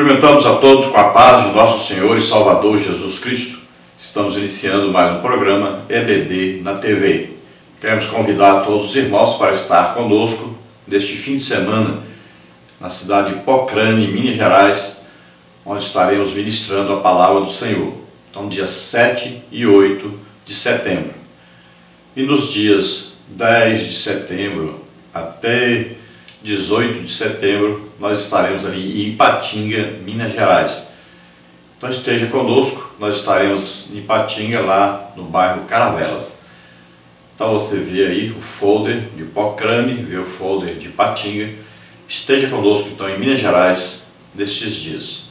Cumprimentamos a todos com a paz de nosso Senhor e Salvador Jesus Cristo. Estamos iniciando mais um programa EBD na TV. Queremos convidar todos os irmãos para estar conosco neste fim de semana na cidade de Pocrane, Minas Gerais, onde estaremos ministrando a palavra do Senhor. Então, dias 7 e 8 de setembro. E nos dias 10 de setembro até 18 de setembro, nós estaremos ali em Ipatinga, Minas Gerais. Então esteja conosco, nós estaremos em Ipatinga, lá no bairro Caravelas. Então você vê aí o folder de Pocrane, vê o folder de Ipatinga. Esteja conosco então em Minas Gerais nestes dias.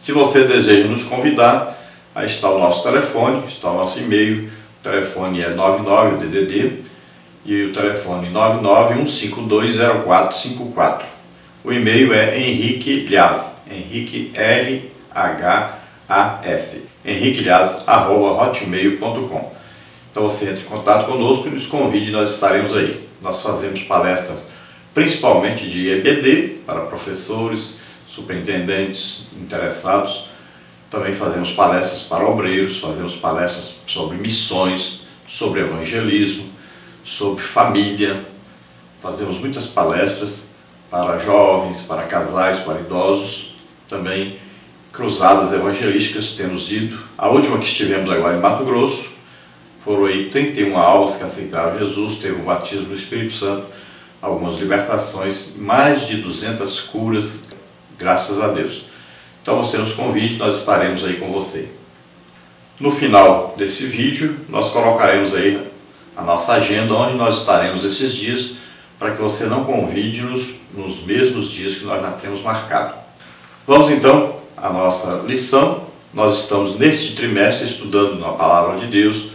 Se você deseja nos convidar, aí está o nosso telefone, está o nosso e-mail. O telefone é 99 DDD e o telefone 991520454. O e-mail é Henrique Lhas, Henrique L-H-A-S, henriquelhas@hotmail.com. Então você entra em contato conosco e nos convide, nós estaremos aí. Nós fazemos palestras principalmente de EBD para professores, superintendentes, interessados. Também fazemos palestras para obreiros, fazemos palestras sobre missões, sobre evangelismo, sobre família. Fazemos muitas palestras para jovens, para casais, para idosos. Também cruzadas evangelísticas temos ido. A última que estivemos agora em Mato Grosso, foram aí 31 almas que aceitaram Jesus, teve um batismo do Espírito Santo, algumas libertações, mais de 200 curas, graças a Deus. Então você nos convide, nós estaremos aí com você. No final desse vídeo, nós colocaremos aí a nossa agenda, onde nós estaremos esses dias, para que você não convide-nos nos mesmos dias que nós já temos marcado. Vamos então à nossa lição. Nós estamos neste trimestre estudando na Palavra de Deus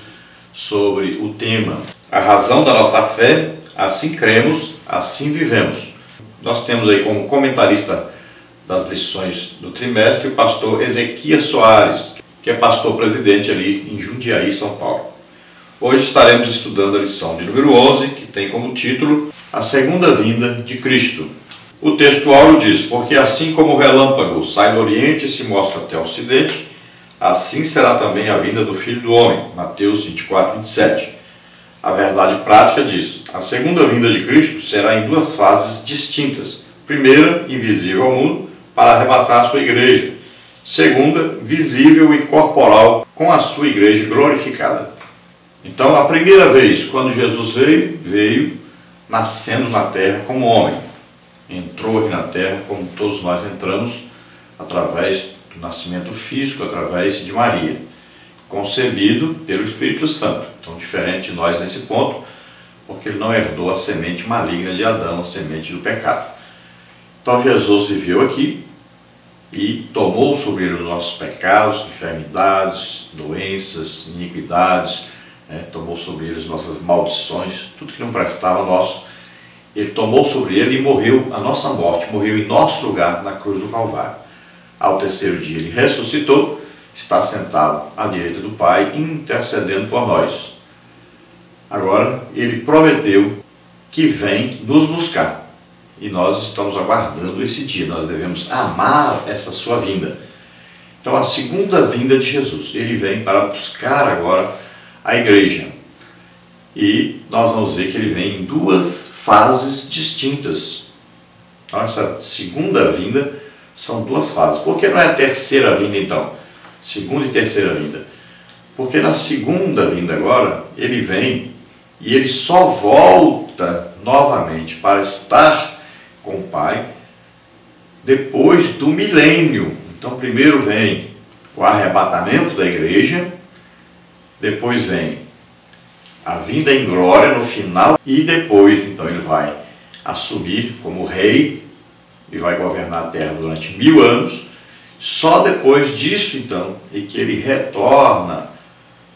sobre o tema A razão da nossa fé, assim cremos, assim vivemos. Nós temos aí como comentarista das lições do trimestre o pastor Ezequias Soares, que é pastor presidente ali em Jundiaí, São Paulo. Hoje estaremos estudando a lição de número 11, que tem como título A Segunda Vinda de Cristo. O texto áureo diz: porque assim como o relâmpago sai do Oriente e se mostra até o Ocidente, assim será também a vinda do Filho do Homem. Mateus 24, 27. A verdade prática diz: a segunda vinda de Cristo será em duas fases distintas. Primeira, invisível ao mundo, para arrebatar a sua igreja. Segunda, visível e corporal, com a sua igreja glorificada. Então, a primeira vez, quando Jesus veio nascendo na terra como homem. Entrou aqui na terra, como todos nós entramos, através do nascimento físico, através de Maria, concebido pelo Espírito Santo. Então, diferente de nós nesse ponto, porque ele não herdou a semente maligna de Adão, a semente do pecado. Então, Jesus viveu aqui e tomou sobre ele os nossos pecados, enfermidades, doenças, iniquidades, tomou sobre ele as nossas maldições, tudo que não prestava nosso. Ele tomou sobre ele e morreu a nossa morte, morreu em nosso lugar na cruz do Calvário. Ao terceiro dia ele ressuscitou, está sentado à direita do Pai, intercedendo por nós. Agora ele prometeu que vem nos buscar. E nós estamos aguardando esse dia, nós devemos amar essa sua vinda. Então, a segunda vinda de Jesus, ele vem para buscar agora a igreja. E nós vamos ver que ele vem em duas fases distintas. Então, essa segunda vinda são duas fases. Por que não é a terceira vinda, então? Segunda e terceira vinda. Porque na segunda vinda agora, ele vem e ele só volta novamente para estar com o Pai depois do milênio. Então primeiro vem o arrebatamento da igreja, depois vem a vinda em glória no final e depois então ele vai assumir como rei e vai governar a terra durante 1000 anos. Só depois disso então é que ele retorna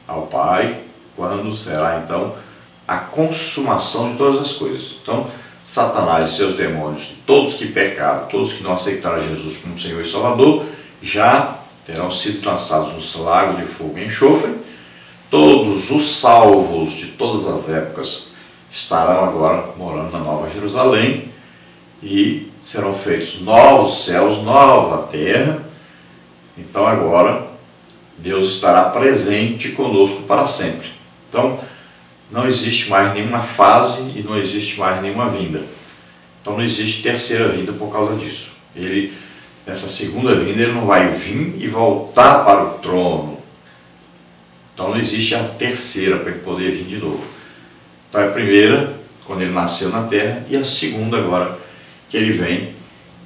ao Pai, quando será então a consumação de todas as coisas. Então Satanás e seus demônios, todos que pecaram, todos que não aceitaram Jesus como Senhor e Salvador, já terão sido lançados no lago de fogo e enxofre. Todos os salvos de todas as épocas estarão agora morando na Nova Jerusalém e serão feitos novos céus, nova terra. Então agora Deus estará presente conosco para sempre. Então não existe mais nenhuma fase e não existe mais nenhuma vinda. Então não existe terceira vinda por causa disso. Nessa segunda vinda, ele não vai vir e voltar para o trono. Então não existe a terceira para ele poder vir de novo. Então a primeira, quando ele nasceu na terra, e a segunda agora, que ele vem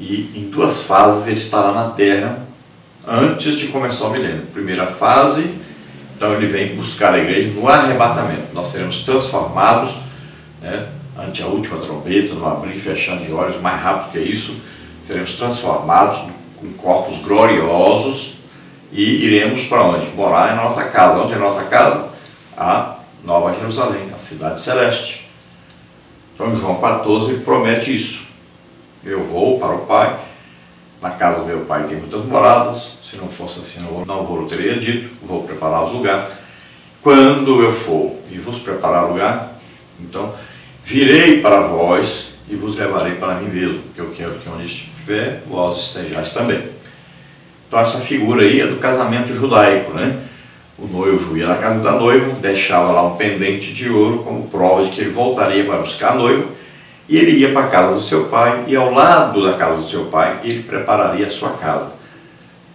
e em duas fases ele estará na terra antes de começar o milênio. Primeira fase, então ele vem buscar a igreja no arrebatamento. Nós seremos transformados, ante a última trombeta, no abrir e fechar de olhos, mais rápido que isso, seremos transformados com corpos gloriosos e iremos para onde? Morar em nossa casa. Onde é a nossa casa? A Nova Jerusalém, a cidade celeste. Então João 14 ele promete isso. Eu vou para o Pai, na casa do meu Pai tem muitas moradas, se não fosse assim não vou teria dito, vou preparar os lugares. Quando eu for e vos preparar lugar, então virei para vós e vos levarei para mim mesmo, porque eu quero que onde estiver, vós estejais também. Então essa figura aí é do casamento judaico, né? O noivo ia na casa da noiva, deixava lá um pendente de ouro como prova de que ele voltaria para buscar a noiva, e ele ia para a casa do seu pai, e ao lado da casa do seu pai, ele prepararia a sua casa.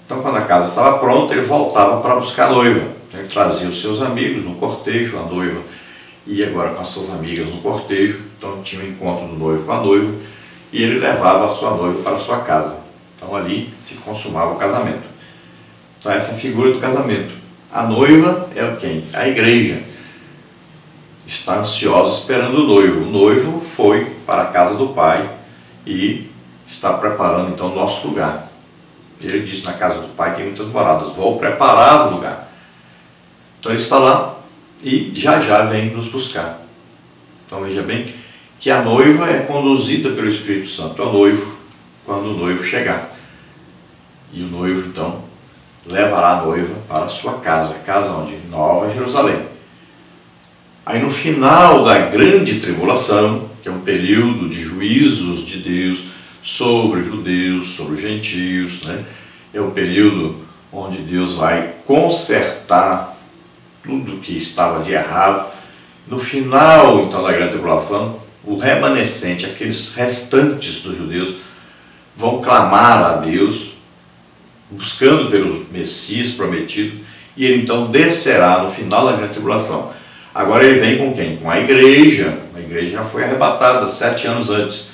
Então quando a casa estava pronta, ele voltava para buscar a noiva. Então, ele trazia os seus amigos no cortejo, a noiva ia agora com as suas amigas no cortejo, então tinha um encontro do noivo com a noiva, e ele levava a sua noiva para a sua casa. Então ali se consumava o casamento. Então essa é a figura do casamento. A noiva é quem? A igreja. Está ansiosa esperando o noivo. O noivo foi para a casa do Pai e está preparando então o nosso lugar. Ele disse: na casa do Pai tem muitas moradas, vou preparar o lugar. Então ele está lá e já vem nos buscar. Então veja bem que a noiva é conduzida pelo Espírito Santo ao noivo quando o noivo chegar. E o noivo então levará a noiva para a sua casa. Casa onde? Nova Jerusalém. Aí no final da grande tribulação, que é um período de juízos de Deus sobre os judeus, sobre os gentios, é o período onde Deus vai consertar tudo que estava de errado. No final então da grande tribulação, o remanescente, aqueles restantes dos judeus, vão clamar a Deus, buscando pelo Messias prometido, e ele então descerá no final da grande tribulação. Agora ele vem com quem? Com a igreja. A igreja já foi arrebatada 7 anos antes.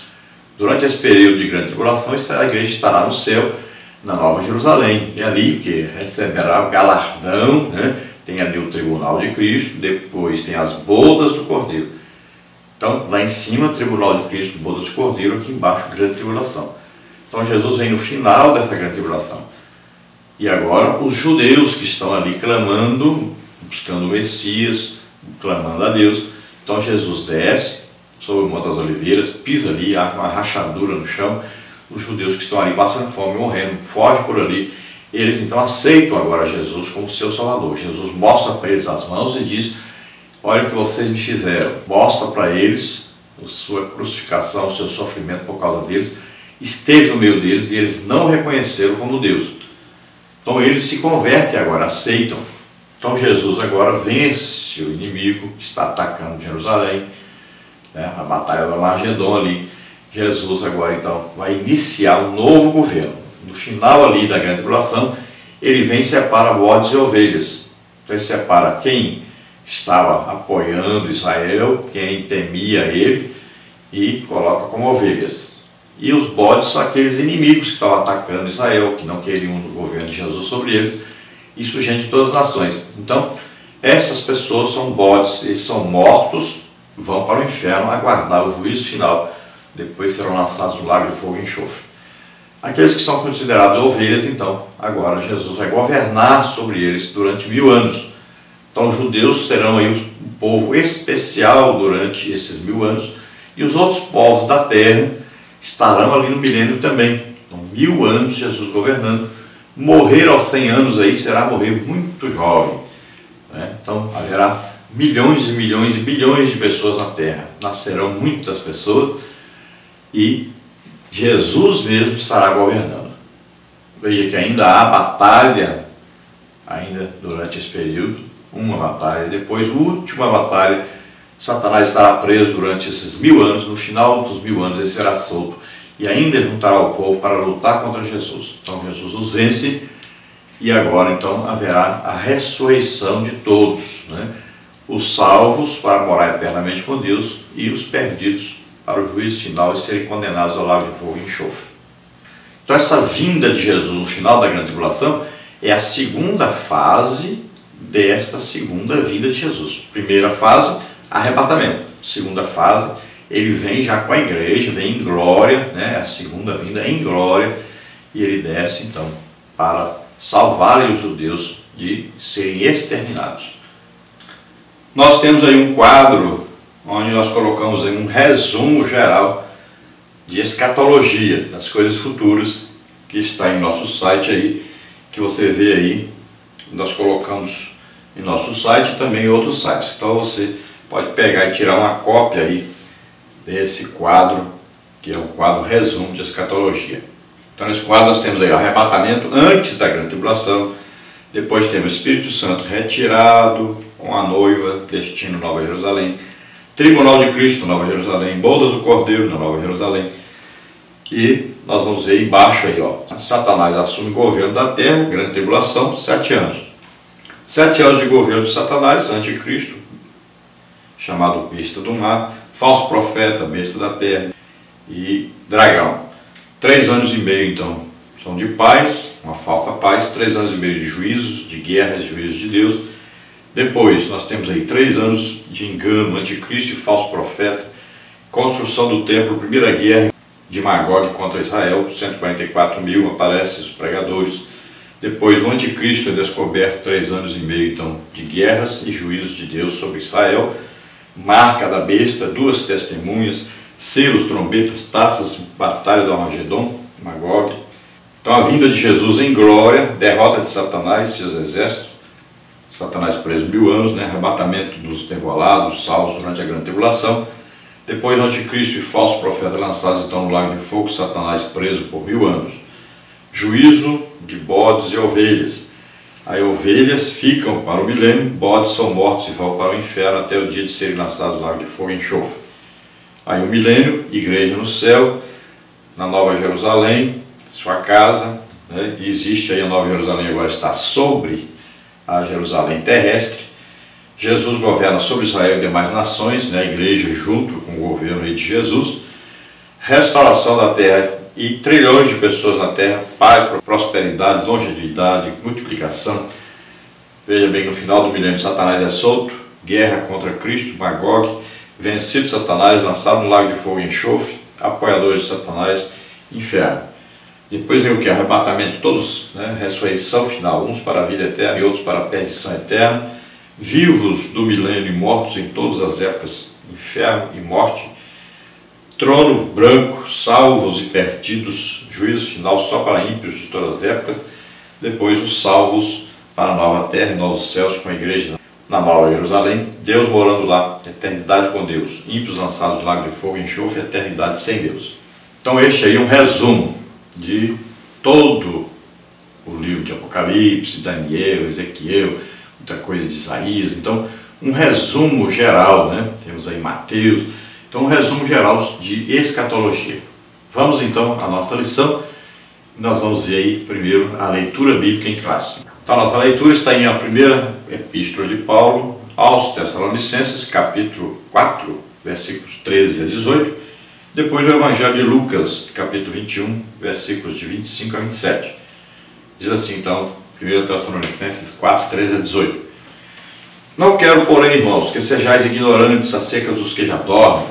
Durante esse período de grande tribulação, a igreja estará no céu, na Nova Jerusalém. E ali que receberá o galardão, tem ali o tribunal de Cristo, depois tem as bodas do Cordeiro. Então, lá em cima, tribunal de Cristo, bodas do Cordeiro, aqui embaixo, grande tribulação. Então, Jesus vem no final dessa grande tribulação. E agora, os judeus que estão ali clamando, buscando o Messias, clamando a Deus. Então, Jesus desce sobre o Monte das Oliveiras, pisa ali, há uma rachadura no chão. Os judeus que estão ali passando fome, morrendo, fogem por ali. Eles então aceitam agora Jesus como seu Salvador. Jesus mostra para eles as mãos e diz: olha o que vocês me fizeram. Mostra para eles a sua crucificação, o seu sofrimento por causa deles. Esteve no meio deles e eles não o reconheceram como Deus. Então eles se convertem agora, aceitam. Então Jesus agora vence o inimigo que está atacando Jerusalém, a batalha do Armagedon ali. Jesus agora então vai iniciar um novo governo. No final ali da grande tribulação, ele vem e separa bodes e ovelhas. Então ele separa quem estava apoiando Israel, quem temia ele, e coloca como ovelhas. E os bodes são aqueles inimigos que estavam atacando Israel, que não queriam o governo de Jesus sobre eles. Isso gente de todas as nações. Então, essas pessoas são bodes, eles são mortos, vão para o inferno aguardar o juízo final. Depois serão lançados no lago de fogo e enxofre. Aqueles que são considerados ovelhas, então, agora Jesus vai governar sobre eles durante 1000 anos. Então, os judeus serão aí um povo especial durante esses 1000 anos, e os outros povos da terra estarão ali no milênio também. Então, 1000 anos Jesus governando. Morrer aos 100 anos aí será morrer muito jovem. Então, haverá milhões e milhões e bilhões de pessoas na terra. Nascerão muitas pessoas e Jesus mesmo estará governando. Veja que ainda há batalha, ainda durante esse período, uma batalha, depois, a última batalha, Satanás estará preso durante esses 1000 anos, no final dos 1000 anos ele será solto, e ainda juntará o povo para lutar contra Jesus. Então Jesus os vence, e agora então haverá a ressurreição de todos, né? Os salvos para morar eternamente com Deus e os perdidos para o juízo final e serem condenados ao lago de fogo e enxofre. Então essa vinda de Jesus no final da grande tribulação é a segunda fase desta segunda vinda de Jesus. Primeira fase, arrebatamento. Segunda fase, ele vem já com a igreja, vem em glória, né? A segunda vinda em glória, e ele desce então para salvar os judeus de serem exterminados. Nós temos aí um quadro onde nós colocamos aí um resumo geral de escatologia, das coisas futuras, que está em nosso site aí, que você vê aí, nós colocamos em nosso site e também em outros sites. Então você pode pegar e tirar uma cópia aí desse quadro, que é o quadro resumo de escatologia. Então nesse quadro nós temos aí o arrebatamento antes da grande tribulação, depois temos o Espírito Santo retirado com a noiva, destino Nova Jerusalém, tribunal de Cristo, Nova Jerusalém, bodas do Cordeiro na Nova Jerusalém, e nós vamos ver embaixo aí, ó, Satanás assume o governo da terra, grande tribulação, 7 anos. 7 anos de governo de Satanás, anticristo, chamado besta do mar, falso profeta, besta da terra e dragão. 3 anos e meio então são de paz, uma falsa paz, 3 anos e meio de juízos, de guerras, juízos de Deus. Depois nós temos aí 3 anos de engano, anticristo e falso profeta, construção do templo, primeira guerra de Magog contra Israel, 144.000, aparecem os pregadores. Depois o anticristo é descoberto, 3 anos e meio então de guerras e juízos de Deus sobre Israel, marca da besta, 2 testemunhas, selos, trombetas, taças, batalha do Armagedon, Magog. Então a vinda de Jesus em glória, derrota de Satanás e seus exércitos, Satanás preso 1000 anos, né? Arrebatamento dos degolados, salvos durante a grande tribulação. Depois o anticristo e falso profeta lançados então no lago de fogo, Satanás preso por 1000 anos. Juízo de bodes e ovelhas. Aí ovelhas ficam para o milênio, bodes são mortos e vão para o inferno até o dia de serem lançados no lago de fogo e enxofre. Aí o milênio, igreja no céu, na Nova Jerusalém, sua casa, né? E existe aí a Nova Jerusalém, agora está sobre a Jerusalém terrestre. Jesus governa sobre Israel e demais nações, né? A igreja junto com o governo aí de Jesus. Restauração da terra e trilhões de pessoas na terra, paz, prosperidade, longevidade, multiplicação. Veja bem, no final do milênio Satanás é solto, guerra contra Cristo, Magog, vencido Satanás, lançado no lago de fogo e enxofre, apoiadores de Satanás, inferno. Depois vem o que? Arrebatamento de todos, né? Ressurreição final, uns para a vida eterna e outros para a perdição eterna, vivos do milênio e mortos em todas as épocas, inferno e morte, trono branco, salvos e perdidos, juízo final só para ímpios de todas as épocas, depois os salvos para a nova terra e novos céus com a igreja na Nova Jerusalém, Deus morando lá, eternidade com Deus, ímpios lançados no lago de fogo e enxofre, eternidade sem Deus. Então este aí é um resumo de todo o livro de Apocalipse, Daniel, Ezequiel, muita coisa de Isaías. Então um resumo geral, né? Temos aí Mateus. Então, um resumo geral de escatologia. Vamos então à nossa lição. Nós vamos ver aí primeiro a leitura bíblica em classe. Então, a nossa leitura está em a primeira epístola de Paulo aos Tessalonicenses, capítulo 4, versículos 13 a 18. Depois o Evangelho de Lucas, capítulo 21, versículos de 25 a 27. Diz assim então, 1 Tessalonicenses 4, 13 a 18. Não quero, porém, irmãos, que sejais ignorantes acerca dos que já dormem,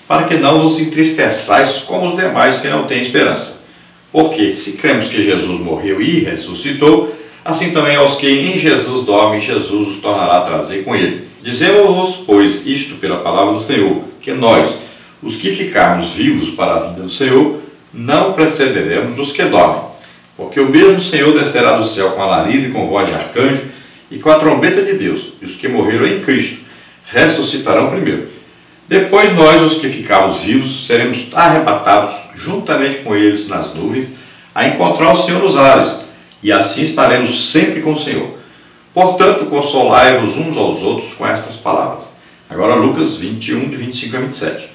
para que não vos entristeçais como os demais que não têm esperança. Porque, se cremos que Jesus morreu e ressuscitou, assim também aos que em Jesus dormem, Jesus os tornará a trazer com ele. Dizemos-vos, pois, isto pela palavra do Senhor, que nós, os que ficarmos vivos para a vinda do Senhor, não precederemos os que dormem. Porque o mesmo Senhor descerá do céu com alarido e com voz de arcanjo, e com a trombeta de Deus, e os que morreram em Cristo ressuscitarão primeiro. Depois nós, os que ficarmos vivos, seremos arrebatados juntamente com eles nas nuvens, a encontrar o Senhor nos ares, e assim estaremos sempre com o Senhor. Portanto, consolai-vos uns aos outros com estas palavras. Agora Lucas 21, de 25 a 27.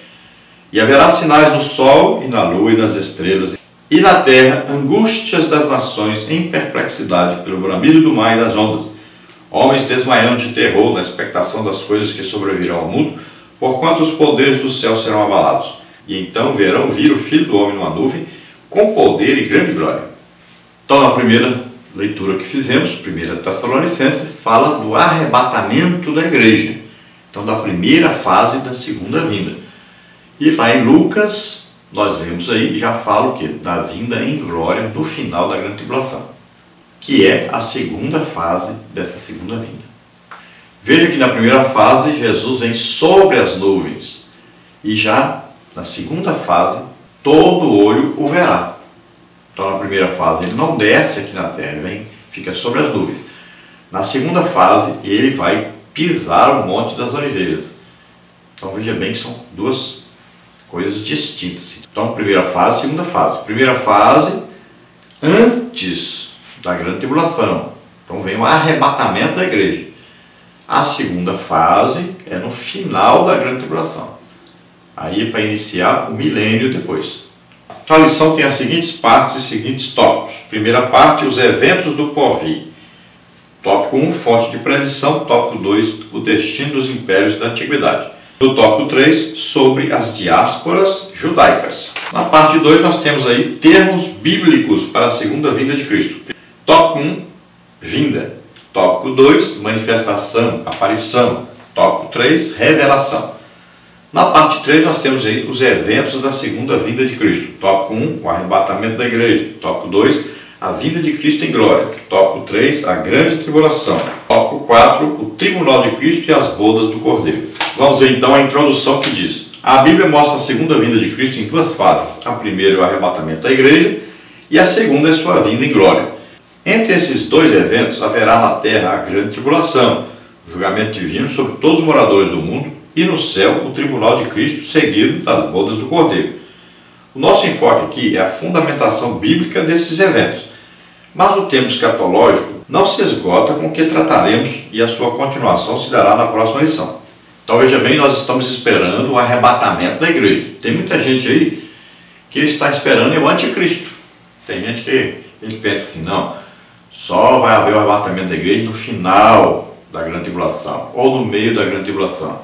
E haverá sinais no sol e na lua e nas estrelas, e na terra angústias das nações em perplexidade pelo bramido do mar e das ondas. Homens desmaiando de terror na expectação das coisas que sobrevirão ao mundo, porquanto os poderes do céu serão abalados. E então verão vir o Filho do Homem numa nuvem, com poder e grande glória. Então, na primeira leitura que fizemos, 1 Tessalonicenses, fala do arrebatamento da igreja. Então, da primeira fase da segunda vinda. E lá em Lucas, nós vemos aí, já fala o quê? Da vinda em glória no final da grande tribulação, que é a segunda fase dessa segunda vinda. Veja que na primeira fase, Jesus vem sobre as nuvens. E já na segunda fase, todo olho o verá. Então, na primeira fase, ele não desce aqui na terra, ele vem, fica sobre as nuvens. Na segunda fase, ele vai pisar o Monte das Oliveiras. Então, veja bem que são duas coisas distintas. Então, primeira fase, segunda fase. Primeira fase, antes da grande tribulação. Então, vem o arrebatamento da igreja. A segunda fase é no final da grande tribulação. Aí é para iniciar o milênio depois. Então, a lição tem as seguintes partes e seguintes tópicos. Primeira parte, os eventos do porvir. Tópico 1, fonte de predição. Tópico 2, o destino dos impérios da antiguidade. No tópico 3, sobre as diásporas judaicas. Na parte 2, nós temos aí termos bíblicos para a segunda vinda de Cristo. Tópico 1, vinda. Tópico 2, manifestação, aparição. Tópico 3, revelação. Na parte 3, nós temos aí os eventos da segunda vinda de Cristo. Tópico 1, o arrebatamento da igreja. Tópico 2, a vinda de Cristo em glória. Tópico 3, a grande tribulação. Tópico 4, o tribunal de Cristo e as bodas do Cordeiro. Vamos ver então a introdução que diz: a Bíblia mostra a segunda vinda de Cristo em duas fases. A primeira é o arrebatamento da igreja e a segunda é sua vinda em glória. Entre esses dois eventos haverá na terra a grande tribulação, o julgamento divino sobre todos os moradores do mundo, e no céu o tribunal de Cristo, seguido das bodas do Cordeiro. O nosso enfoque aqui é a fundamentação bíblica desses eventos, mas o tema escatológico não se esgota com o que trataremos e a sua continuação se dará na próxima lição. Então veja bem, nós estamos esperando o arrebatamento da igreja. Tem muita gente aí que está esperando o anticristo. Tem gente que ele pensa assim, não, só vai haver o arrebatamento da igreja no final da grande tribulação, ou no meio da grande tribulação.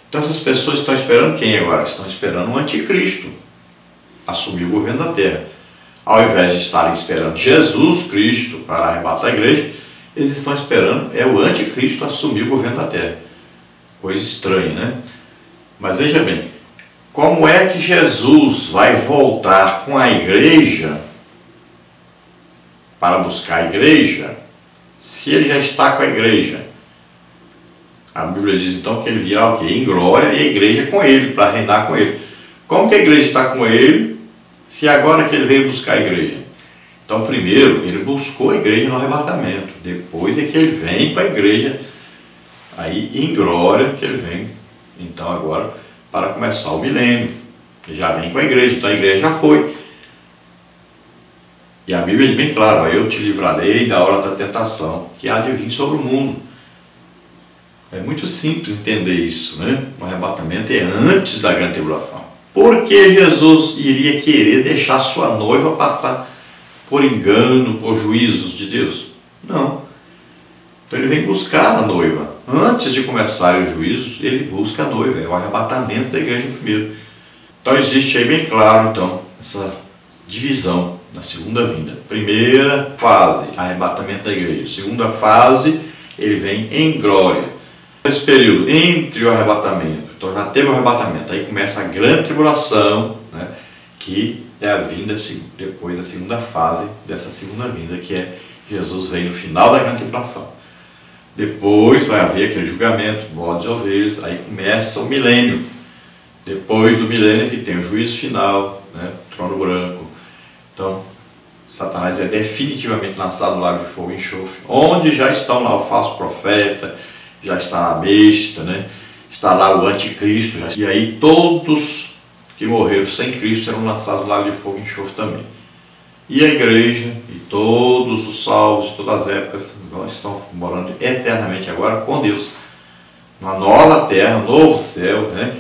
Então essas pessoas estão esperando quem agora? Estão esperando o anticristo assumir o governo da terra. Ao invés de estarem esperando Jesus Cristo para arrebatar a igreja, eles estão esperando o anticristo assumir o governo da terra. Coisa estranha, né? Mas veja bem, como é que Jesus vai voltar com a igreja para buscar a igreja, se ele já está com a igreja? A Bíblia diz então que ele virá o quê? Em glória, e a igreja com ele, para reinar com ele. Como que a igreja está com ele, se agora que ele veio buscar a igreja? Então, primeiro, ele buscou a igreja no arrebatamento. Depois é que ele vem para a igreja, aí em glória que ele vem, então agora, para começar o milênio. Ele já vem com a igreja, então a igreja já foi. E a Bíblia é bem clara, eu te livrarei da hora da tentação, que há de vir sobre o mundo. É muito simples entender isso, né? O arrebatamento é antes da grande tribulação. Por que Jesus iria querer deixar sua noiva passar por engano, por juízos de Deus? Não. Então ele vem buscar a noiva. Antes de começar os juízos, ele busca a noiva. É o arrebatamento da igreja primeiro. Então existe aí bem claro, então, essa divisão na segunda vinda. Primeira fase, arrebatamento da igreja. Segunda fase, ele vem em glória. Esse período entre o arrebatamento, então já teve o arrebatamento, aí começa a grande tribulação, né, que é a vinda depois da segunda fase dessa segunda vinda, que é Jesus vem no final da grande tribulação. Depois vai haver aquele julgamento, bodes e ovelhas, aí começa o milênio. Depois do milênio que tem o juízo final, né, trono branco. Então, Satanás é definitivamente lançado no lago de fogo e enxofre, onde já estão lá o falso profeta, já está a besta, né? está lá o anticristo, e aí todos que morreram sem Cristo serão lançados lá de fogo e enxofre também. E a igreja e todos os salvos de todas as épocas estão morando eternamente agora com Deus. Uma nova terra, um novo céu, né?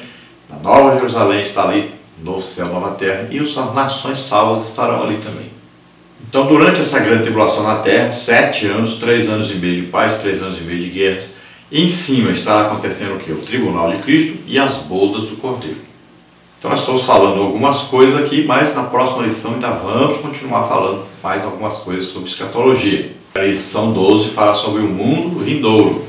Na Nova Jerusalém está ali, novo céu, nova terra, e as nações salvas estarão ali também. Então, durante essa grande tribulação na terra, 7 anos, 3 anos e meio de paz, 3 anos e meio de guerras, e em cima está acontecendo o quê? O tribunal de Cristo e as bodas do Cordeiro. Então nós estamos falando algumas coisas aqui, mas na próxima lição ainda vamos continuar falando mais algumas coisas sobre escatologia. A lição 12 fala sobre o mundo vindouro.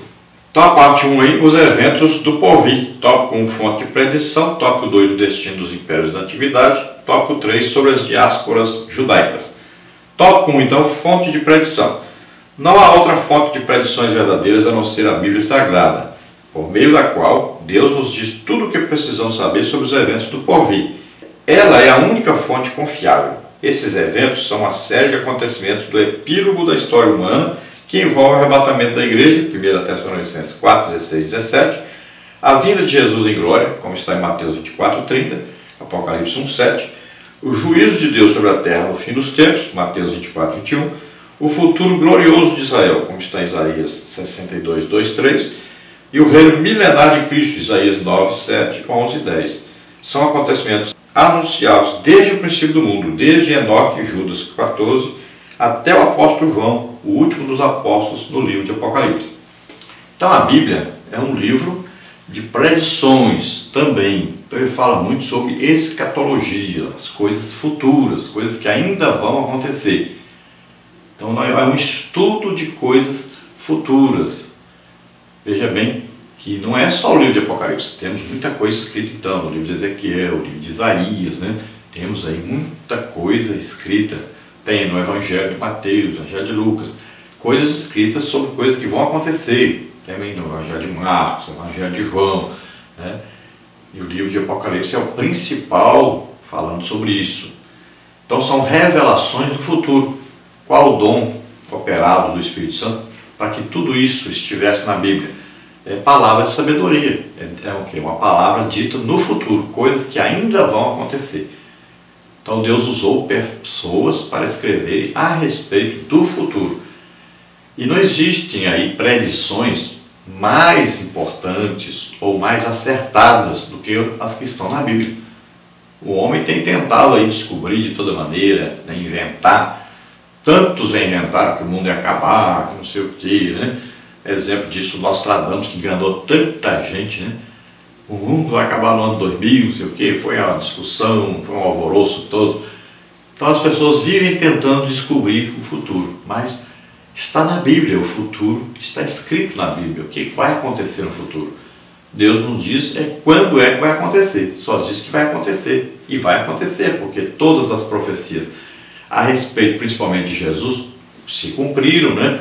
Então a parte 1 aí, os eventos do porvir. Tópico 1, fonte de predição. Tópico 2, o destino dos impérios da antiguidade. Tópico 3, sobre as diásporas judaicas. Tópico 1, então, fonte de predição. Não há outra fonte de predições verdadeiras a não ser a Bíblia Sagrada, por meio da qual Deus nos diz tudo o que precisamos saber sobre os eventos do porvir. Ela é a única fonte confiável. Esses eventos são uma série de acontecimentos do epílogo da história humana que envolve o arrebatamento da igreja, 1 Tessalonicenses 4, 16 e 17, a vinda de Jesus em glória, como está em Mateus 24, 30, Apocalipse 1, 7, o juízo de Deus sobre a terra no fim dos tempos, Mateus 24, 21, o futuro glorioso de Israel, como está em Isaías 62, 2, 3, e o reino milenar de Cristo, Isaías 9, 7, 11 e 10. São acontecimentos anunciados desde o princípio do mundo, desde Enoque e Judas 14, até o apóstolo João, o último dos apóstolos, no livro de Apocalipse. Então a Bíblia é um livro de predições também. Então ele fala muito sobre escatologia, as coisas futuras, coisas que ainda vão acontecer. Então é um estudo de coisas futuras. Veja bem que não é só o livro de Apocalipse, temos muita coisa escrita então, no livro de Ezequiel, no livro de Isaías, né? Temos aí muita coisa escrita, tem no Evangelho de Mateus, no Evangelho de Lucas, coisas escritas sobre coisas que vão acontecer, também no Evangelho de Marcos, no Evangelho de João, né? E o livro de Apocalipse é o principal falando sobre isso. Então são revelações do futuro. Qual o dom operado do Espírito Santo para que tudo isso estivesse na Bíblia? É palavra de sabedoria. É o quê? Uma palavra dita no futuro, coisas que ainda vão acontecer. Então Deus usou pessoas para escrever a respeito do futuro. E não existem aí predições mais importantes ou mais acertadas do que as que estão na Bíblia. O homem tem tentado aí descobrir de toda maneira, né, inventar. Tantos inventaram que o mundo ia acabar, que não sei o que, né? Exemplo disso, Nostradamus, que enganou tanta gente, né? O mundo vai acabar no ano 2000, não sei o que, foi uma discussão, foi um alvoroço todo. Então as pessoas vivem tentando descobrir o futuro, mas está na Bíblia, o futuro está escrito na Bíblia, o que vai acontecer no futuro. Deus não diz quando é que vai acontecer, só diz que vai acontecer, e vai acontecer, porque todas as profecias a respeito principalmente de Jesus se cumpriram, né?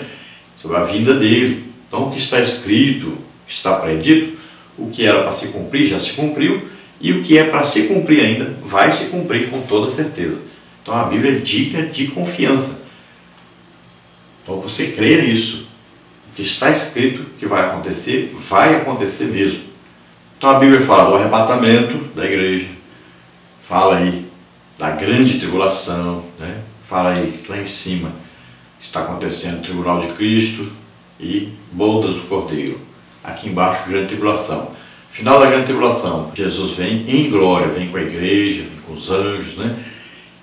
Sobre a vinda dele. Então o que está escrito, está predito, o que era para se cumprir já se cumpriu, e o que é para se cumprir ainda vai se cumprir com toda certeza. Então a Bíblia é digna de confiança. Então você crê nisso, o que está escrito que vai acontecer mesmo. Então a Bíblia fala do arrebatamento da igreja, fala aí da grande tribulação, né? Fala aí lá em cima, está acontecendo o tribunal de Cristo e bodas do Cordeiro. Aqui embaixo, grande tribulação. Final da grande tribulação, Jesus vem em glória, vem com a igreja, vem com os anjos, né?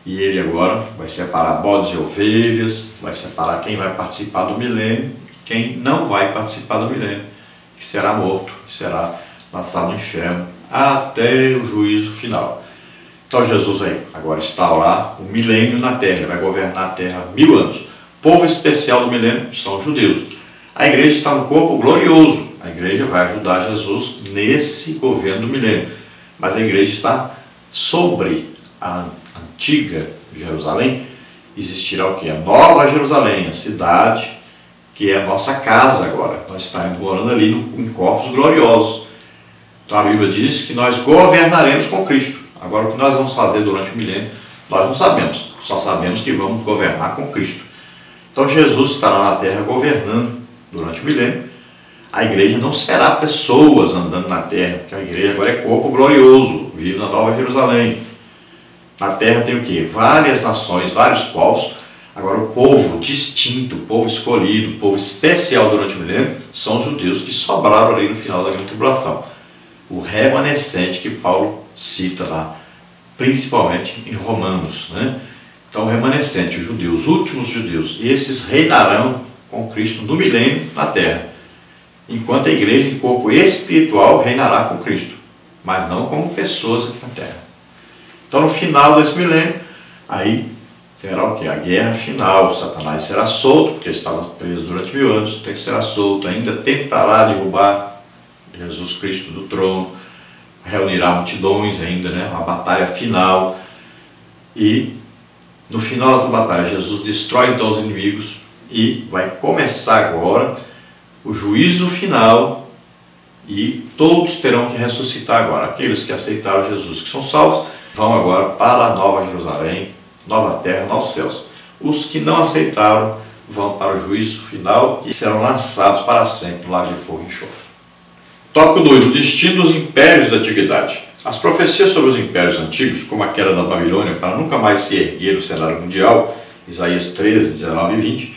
E ele agora vai separar bodes e ovelhas, vai separar quem vai participar do milênio e quem não vai participar do milênio, que será morto, que será lançado no inferno até o juízo final. Então Jesus aí agora instaurar o milênio na terra, vai governar a terra 1000 anos. Povo especial do milênio são os judeus. A igreja está no corpo glorioso. A igreja vai ajudar Jesus nesse governo do milênio. Mas a igreja está sobre a antiga Jerusalém. Existirá o que? A nova Jerusalém, a cidade que é a nossa casa agora. Nós estaremos morando ali em corpos gloriosos. Então a Bíblia diz que nós governaremos com Cristo. Agora, o que nós vamos fazer durante o milênio, nós não sabemos. Só sabemos que vamos governar com Cristo. Então, Jesus estará na terra governando durante o milênio. A igreja não será pessoas andando na terra, porque a igreja agora é corpo glorioso, vive na Nova Jerusalém. Na terra tem o quê? Várias nações, vários povos. Agora o povo distinto, o povo escolhido, o povo especial durante o milênio, são os judeus que sobraram ali no final da grande tribulação. O remanescente que Paulo cita lá, principalmente em Romanos, né? Então o remanescente, os judeus, os últimos judeus, esses reinarão com Cristo no milênio na terra, enquanto a igreja em corpo espiritual reinará com Cristo, mas não como pessoas aqui na terra. Então no final desse milênio, aí será o que? A guerra final. Satanás será solto, porque estava preso durante 1000 anos, tem que ser solto, ainda tentará derrubar Jesus Cristo do trono, reunirá multidões ainda, né? Uma batalha final, e no final dessa batalha Jesus destrói então os inimigos e vai começar agora o juízo final, e todos terão que ressuscitar agora. Aqueles que aceitaram Jesus, que são salvos, vão agora para a Nova Jerusalém, nova terra, novos céus. Os que não aceitaram vão para o juízo final e serão lançados para sempre no lago de fogo e enxofre. Tópico 2. O destino dos impérios da antiguidade. As profecias sobre os impérios antigos, como a queda da Babilônia para nunca mais se erguer no cenário mundial, Isaías 13, 19 e 20,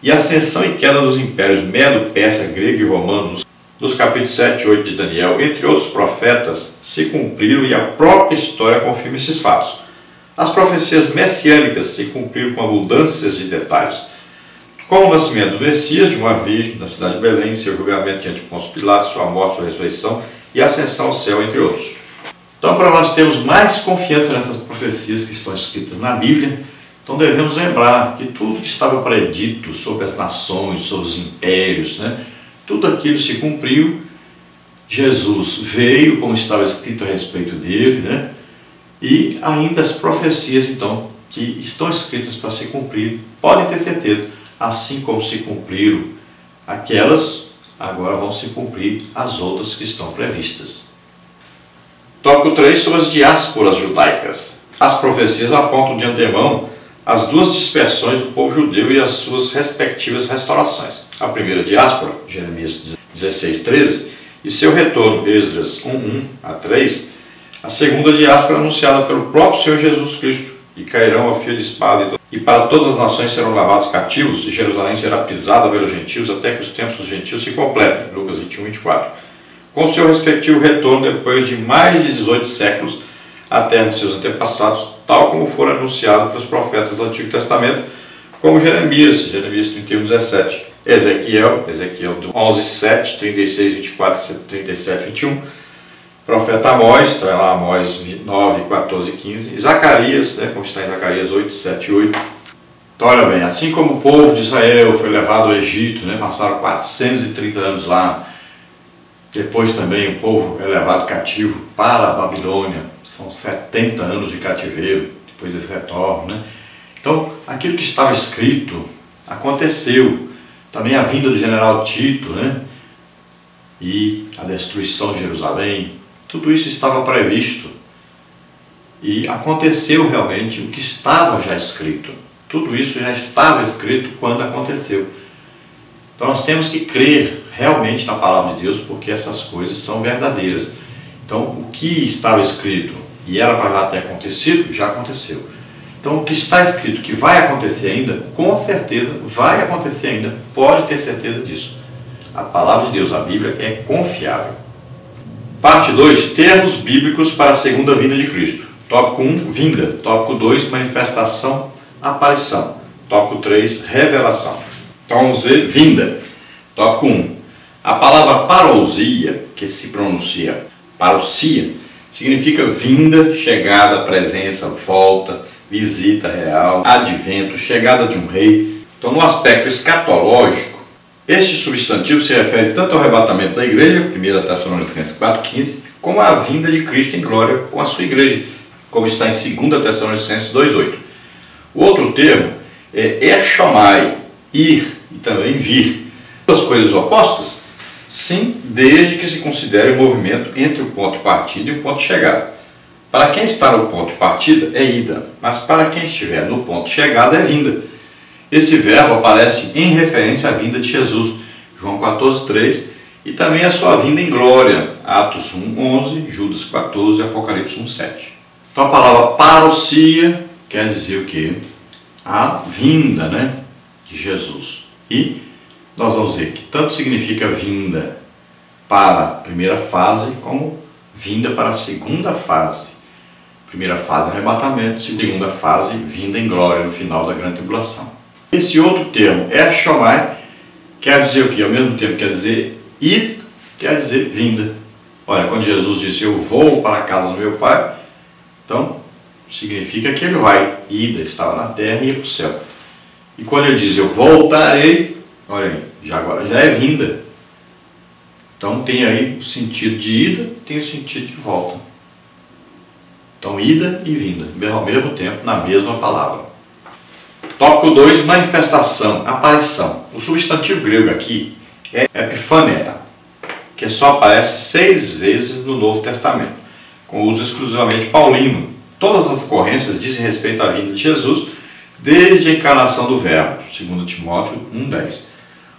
e a ascensão e queda dos impérios medo, persa, grego e romano, nos capítulos 7 e 8 de Daniel, entre outros profetas, se cumpriram, e a própria história confirma esses fatos. As profecias messiânicas se cumpriram com abundâncias de detalhes, como o nascimento do Messias, de uma virgem, na cidade de Belém, seu julgamento diante de Pôncio Pilatos, sua morte, sua ressurreição e a ascensão ao céu, entre outros. Então, para nós termos mais confiança nessas profecias que estão escritas na Bíblia, então devemos lembrar que tudo que estava predito sobre as nações, sobre os impérios, né, tudo aquilo se cumpriu. Jesus veio, como estava escrito a respeito dele, né, e ainda as profecias, então, que estão escritas para se cumprir, podem ter certeza, assim como se cumpriram aquelas, agora vão se cumprir as outras que estão previstas. Tópico 3, sobre as diásporas judaicas. As profecias apontam de antemão as duas dispersões do povo judeu e as suas respectivas restaurações. A primeira diáspora, Jeremias 16, 13, e seu retorno, Esdras 1, 1 a 3. A segunda diáspora anunciada pelo próprio Senhor Jesus Cristo, e cairão ao fio de espada, e para todas as nações serão levados cativos, e Jerusalém será pisada pelos gentios, até que os tempos dos gentios se completem. Lucas 21, 24. Com seu respectivo retorno depois de mais de 18 séculos, à terra de seus antepassados, tal como for anunciado pelos profetas do Antigo Testamento, como Jeremias 31, 17. Ezequiel 11, 7, 36, 24, 37, 21. Profeta Amós, está lá Amós 9, 14 e 15. E Zacarias, né, como está em Zacarias 8, 7 e 8. Então, olha bem, assim como o povo de Israel foi levado ao Egito, né, passaram 430 anos lá. Depois também o povo é levado cativo para a Babilônia. São 70 anos de cativeiro, depois desse retorno, né? Então, aquilo que estava escrito aconteceu. Também a vinda do general Tito, né? E a destruição de Jerusalém. Tudo isso estava previsto. E aconteceu realmente o que estava já escrito. Tudo isso já estava escrito quando aconteceu. Então nós temos que crer realmente na palavra de Deus, porque essas coisas são verdadeiras. Então o que estava escrito e era para já ter acontecido, já aconteceu. Então o que está escrito que vai acontecer ainda, com certeza vai acontecer ainda, pode ter certeza disso. A palavra de Deus, a Bíblia, é confiável. Parte 2, termos bíblicos para a segunda vinda de Cristo. Tópico 1, vinda. Tópico 2, manifestação, aparição. Tópico 3, revelação. Então vamos ver vinda. Tópico 1. A palavra parousia, que se pronuncia parousia, significa vinda, chegada, presença, volta, visita real, advento, chegada de um rei. Então, no aspecto escatológico, este substantivo se refere tanto ao arrebatamento da igreja, 1 Tessalonicenses 4,15, como à vinda de Cristo em glória com a sua igreja, como está em 2 Tessalonicenses 2,8. O outro termo é chamai, ir e também vir. As coisas opostas? Sim, desde que se considere o movimento entre o ponto de partida e o ponto de chegada. Para quem está no ponto de partida é ida, mas para quem estiver no ponto de chegada é vinda. Esse verbo aparece em referência à vinda de Jesus, João 14,3, e também a sua vinda em glória, Atos 1:11, Judas 14 e Apocalipse 1:7. Então a palavra parousia quer dizer o quê? A vinda, né, de Jesus. E nós vamos ver que tanto significa vinda para a primeira fase, como vinda para a segunda fase. Primeira fase, arrebatamento. Segunda fase, vinda em glória, no final da grande tribulação. Esse outro termo, Shomai, quer dizer o quê? Ao mesmo tempo quer dizer ir, quer dizer vinda. Olha, quando Jesus disse, eu vou para a casa do meu Pai, então significa que ele vai. Ida, estava na terra e ia para o céu. E quando ele diz, eu voltarei, olha aí, agora já é vinda. Então tem aí o sentido de ida, tem o sentido de volta. Então ida e vinda, ao mesmo tempo, na mesma palavra. Tópico 2, manifestação, aparição. O substantivo grego aqui é epifânia, que só aparece 6 vezes no Novo Testamento, com uso exclusivamente paulino. Todas as ocorrências dizem respeito à vinda de Jesus, desde a encarnação do Verbo, 2 Timóteo 1:10.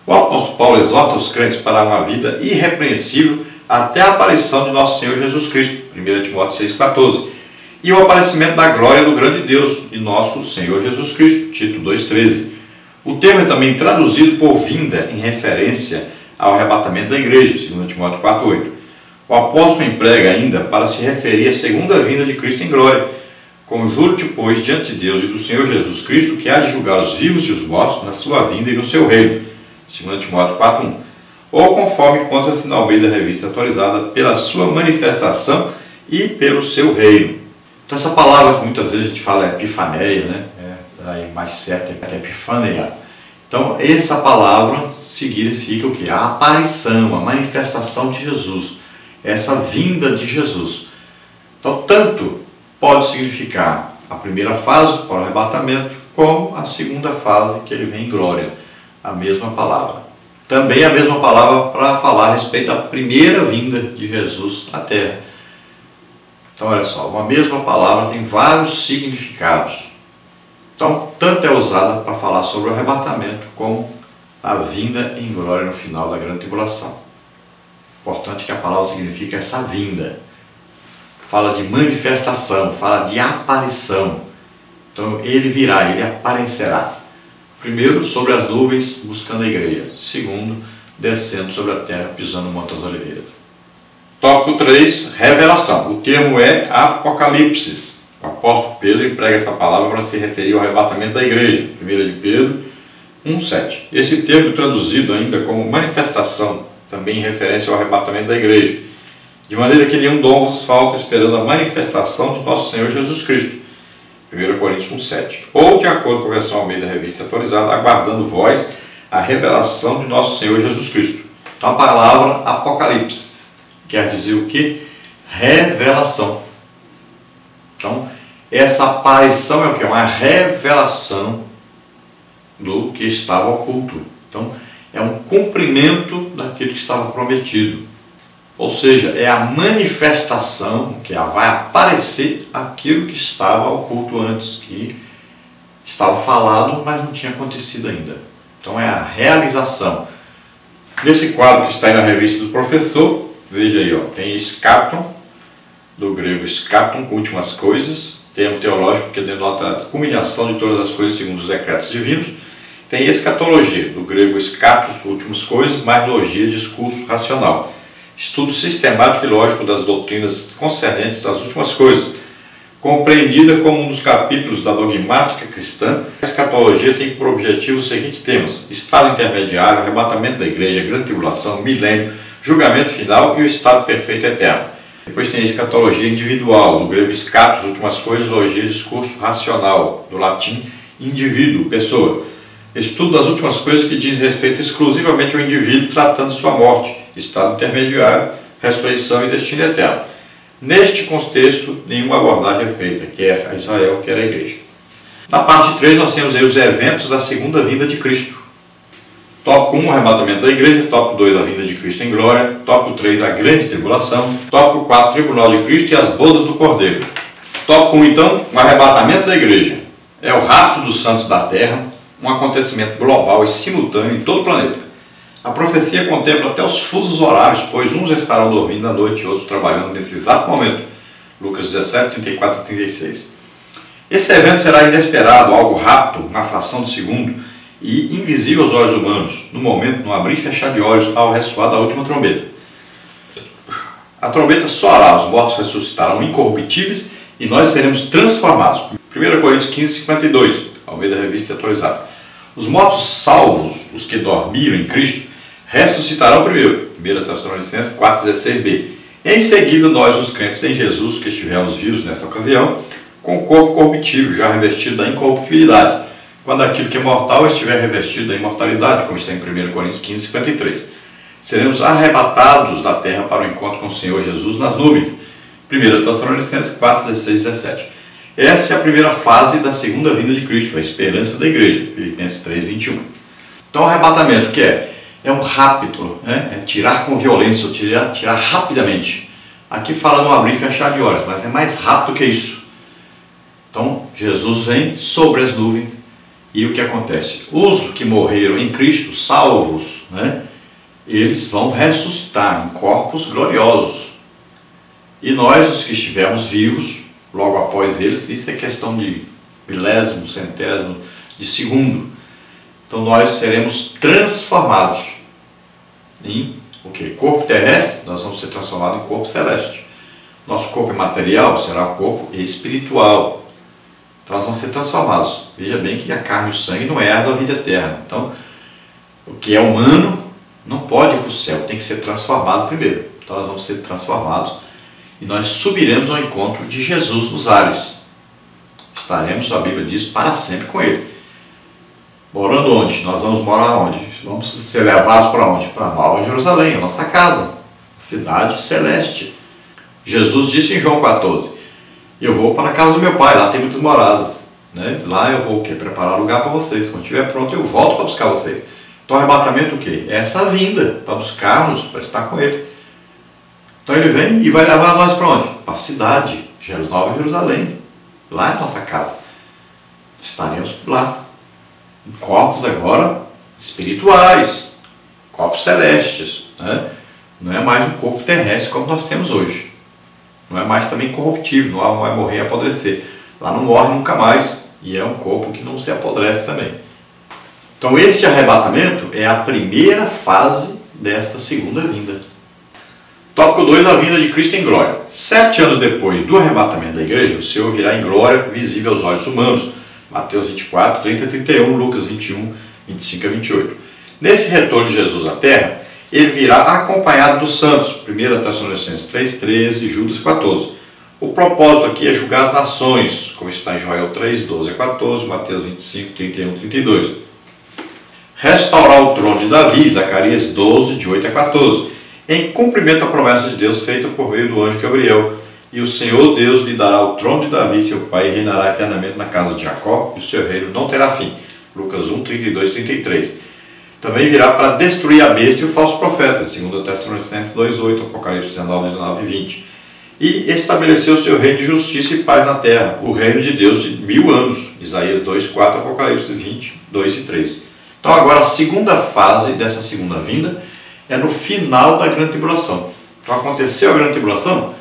O apóstolo Paulo exorta os crentes para uma vida irrepreensível até a aparição de nosso Senhor Jesus Cristo, 1 Timóteo 6:14, e o aparecimento da glória do grande Deus e nosso Senhor Jesus Cristo, Tito 2:13. O termo é também traduzido por vinda em referência ao arrebatamento da igreja, 2 Timóteo 4:8. O apóstolo emprega ainda para se referir à segunda vinda de Cristo em glória. Conjuro-te, pois, diante de Deus e do Senhor Jesus Cristo, que há de julgar os vivos e os mortos na sua vinda e no seu reino, 2 Timóteo 4:1. Ou conforme consta-se na Almeida Revista Atualizada, pela sua manifestação e pelo seu reino. Então essa palavra que muitas vezes a gente fala é epifaneia, né? Aí mais certo é epifaneia. Então essa palavra significa o que? A aparição, a manifestação de Jesus, essa vinda de Jesus. Então tanto pode significar a primeira fase para o arrebatamento, como a segunda fase que ele vem em glória, a mesma palavra. Também a mesma palavra para falar a respeito da primeira vinda de Jesus à Terra. Então olha só, uma mesma palavra tem vários significados. Então tanto é usada para falar sobre o arrebatamento, como a vinda em glória no final da grande tribulação. Importante que a palavra significa essa vinda. Fala de manifestação, fala de aparição. Então ele virá, ele aparecerá. Primeiro, sobre as nuvens, buscando a igreja. Segundo, descendo sobre a terra, pisando no Monte das Oliveiras. Tópico 3, revelação. O termo é Apocalipse. O apóstolo Pedro emprega essa palavra para se referir ao arrebatamento da igreja. 1 de Pedro 1:7. Esse termo traduzido ainda como manifestação, também em referência ao arrebatamento da igreja. De maneira que nenhum dom vos falta, esperando a manifestação de nosso Senhor Jesus Cristo. 1 Coríntios 1:7. Ou, de acordo com a versão Almeida Revista Atualizada, aguardando vós a revelação de nosso Senhor Jesus Cristo. Então a palavra Apocalipse quer dizer o que? Revelação. Então essa aparição é o que? Uma revelação do que estava oculto. Então é um cumprimento daquilo que estava prometido. Ou seja, é a manifestação, que vai aparecer aquilo que estava oculto antes, que estava falado, mas não tinha acontecido ainda. Então é a realização. Nesse quadro que está aí na revista do professor, veja aí, ó, tem escaton, do grego escaton, últimas coisas, termo teológico que denota a culminação de todas as coisas segundo os decretos divinos. Tem escatologia, do grego escatos, últimas coisas, mais logia, discurso racional. Estudo sistemático e lógico das doutrinas concernentes às últimas coisas, compreendida como um dos capítulos da dogmática cristã. A escatologia tem por objetivo os seguintes temas: estado intermediário, arrebatamento da igreja, grande tribulação, milênio, julgamento final e o estado perfeito eterno. Depois tem a escatologia individual, do grego escatos, últimas coisas, logia, discurso racional, do latim indivíduo, pessoa. Estudo das últimas coisas que diz respeito exclusivamente ao indivíduo, tratando de sua morte, estado intermediário, ressurreição e destino eterno. Neste contexto, nenhuma abordagem é feita, quer a Israel, quer a igreja. Na parte 3, nós temos aí os eventos da segunda vinda de Cristo. Tópico 1, arrebatamento da igreja. Tópico 2, a vinda de Cristo em glória. Tópico 3, a grande tribulação. Tópico 4, tribunal de Cristo e as bodas do Cordeiro. Tópico 1, então, o arrebatamento da igreja. É o rapto dos santos da terra, um acontecimento global e simultâneo em todo o planeta. A profecia contempla até os fusos horários, pois uns estarão dormindo à noite e outros trabalhando nesse exato momento. Lucas 17, 34 e 36. Esse evento será inesperado, algo rápido, na fração de segundo, e invisível aos olhos humanos, no momento, no abrir e fechar de olhos, ao ressoar da última trombeta. A trombeta soará, os mortos ressuscitarão incorruptíveis e nós seremos transformados. 1 Coríntios 15, 52, Almeida Revista Atualizada. Os mortos salvos, os que dormiram em Cristo, ressuscitarão primeiro. 1 Tessalonicenses 4, 16b. Em seguida, nós, os crentes em Jesus, que estivemos vivos nessa ocasião, com o corpo corruptível, já revestido da incorruptibilidade, quando aquilo que é mortal estiver revestido da imortalidade, como está em 1 Coríntios 15, 53. Seremos arrebatados da terra para o encontro com o Senhor Jesus nas nuvens. 1 Tessalonicenses 4, 16 e 17. Essa é a primeira fase da segunda vinda de Cristo, a esperança da igreja. Filipenses 3, 21. Então, o arrebatamento, que é um rápido, né? É tirar com violência, ou tirar rapidamente. Aqui fala no abrir e fechar de olhos, mas é mais rápido que isso. Então, Jesus vem sobre as nuvens e o que acontece? Os que morreram em Cristo, salvos, né? Eles vão ressuscitar em corpos gloriosos. E nós, os que estivermos vivos, logo após eles, isso é questão de milésimo, centésimo, de segundo. Então nós seremos transformados em o quê? Corpo terrestre, nós vamos ser transformados em corpo celeste. Nosso corpo material será um corpo espiritual. Então nós vamos ser transformados. Veja bem que a carne e o sangue não herdam a vida eterna. Então, o que é humano não pode ir para o céu, tem que ser transformado primeiro. Então nós vamos ser transformados e nós subiremos ao encontro de Jesus nos ares. Estaremos, a Bíblia diz, para sempre com Ele. Morando onde? Nós vamos morar onde? Vamos ser levados para onde? Para a Nova Jerusalém, a nossa casa, cidade celeste. Jesus disse em João 14, eu vou para a casa do meu pai, lá tem muitas moradas. Né? Lá eu vou o quê? Preparar lugar para vocês. Quando estiver pronto, eu volto para buscar vocês. Então, arrebatamento o quê? É essa vinda, para buscar-nos, para estar com Ele. Então, Ele vem e vai levar nós para onde? Para a cidade, Nova Jerusalém. Lá é a nossa casa. Estaremos lá. Em corpos agora espirituais, corpos celestes. Né? Não é mais um corpo terrestre como nós temos hoje. Não é mais também corruptível, não vai morrer e apodrecer. Lá não morre nunca mais. E é um corpo que não se apodrece também. Então, este arrebatamento é a primeira fase desta segunda vinda. Tópico 2, a vinda de Cristo em glória. 7 anos depois do arrebatamento da igreja, o Senhor virá em glória visível aos olhos humanos. Mateus 24, 30 a 31, Lucas 21, 25 a 28. Nesse retorno de Jesus à terra, ele virá acompanhado dos santos. 1 Tessalonicenses 3, 13 e Judas 14. O propósito aqui é julgar as nações, como está em Joel 3, 12 a 14, Mateus 25, 31 e 32. Restaurar o trono de Davi, Zacarias 12, de 8 a 14, em cumprimento à promessa de Deus feita por meio do anjo Gabriel. E o Senhor Deus lhe dará o trono de Davi, seu pai, e reinará eternamente na casa de Jacó, e o seu reino não terá fim. Lucas 1, 32 e 33. Também virá para destruir a besta e o falso profeta, 2 Tessalonicenses 2, 8, Apocalipse 19, 19 e 20. E estabeleceu o seu reino de justiça e paz na terra, o reino de Deus de 1000 anos, Isaías 2, 4, Apocalipse 20, 2 e 3. Então agora a segunda fase dessa segunda vinda é no final da grande tribulação. Então aconteceu a grande tribulação,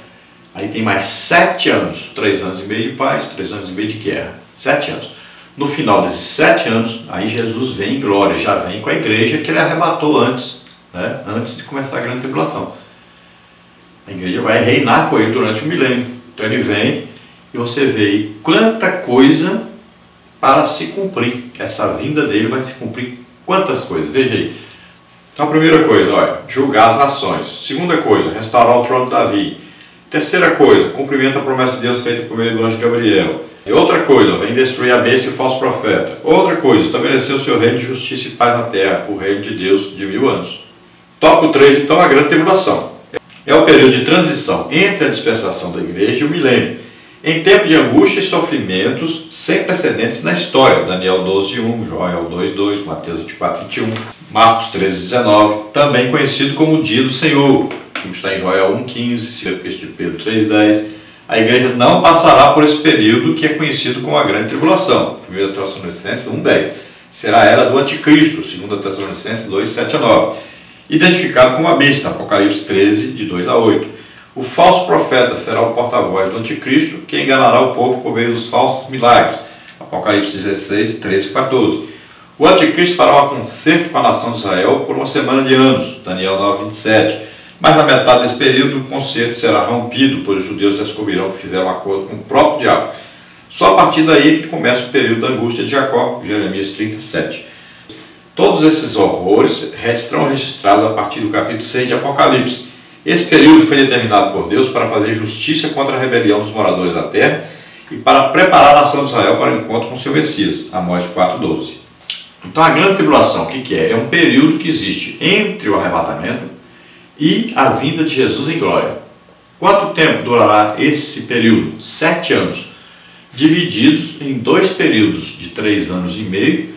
aí tem mais 7 anos, 3 anos e meio de paz, 3 anos e meio de guerra, 7 anos. No final desses 7 anos, aí Jesus vem em glória, já vem com a igreja que ele arrebatou antes, né? Antes de começar a grande tribulação. A igreja vai reinar com ele durante o milênio. Então ele vem e você vê quanta coisa para se cumprir. Essa vinda dele vai se cumprir quantas coisas? Veja aí. Então a primeira coisa, olha, julgar as nações. Segunda coisa, restaurar o trono de Davi. Terceira coisa, cumprimento a promessa de Deus feita por meio do anjo Gabriel. E outra coisa, vem destruir a besta e o falso profeta. Outra coisa, estabelecer o seu reino de justiça e paz na terra, o reino de Deus de 1000 anos. Tópico 3, então, a grande tribulação. É o período de transição entre a dispensação da igreja e o milênio, em tempo de angústia e sofrimentos sem precedentes na história. Daniel 12, 1, Joel 2, 2, Mateus 24, 21, Marcos 13, 19, também conhecido como o dia do Senhor, como está em Joel 1, 15, Epístola de Pedro 3, 10. A igreja não passará por esse período que é conhecido como a grande tribulação. 1 Tessalonicenses 1, 10. Será a era do anticristo, 2 Tessalonicenses 2, 7 a 9. identificado como a besta, Apocalipse 13, de 2 a 8. O falso profeta será o porta-voz do anticristo, que enganará o povo por meio dos falsos milagres, Apocalipse 16, 13 e 14. O anticristo fará um concerto com a nação de Israel por uma semana de anos, Daniel 9, 27. Mas na metade desse período o concerto será rompido, pois os judeus descobrirão que fizeram um acordo com o próprio diabo. Só a partir daí que começa o período da angústia de Jacó, Jeremias 37. Todos esses horrores estão registrados a partir do capítulo 6 de Apocalipse. Esse período foi determinado por Deus para fazer justiça contra a rebelião dos moradores da terra e para preparar a nação de Israel para o encontro com seu Messias, Amós 4:12. Então a grande tribulação, o que é? É um período que existe entre o arrebatamento e a vinda de Jesus em glória. Quanto tempo durará esse período? 7 anos, divididos em 2 períodos de 3 anos e meio,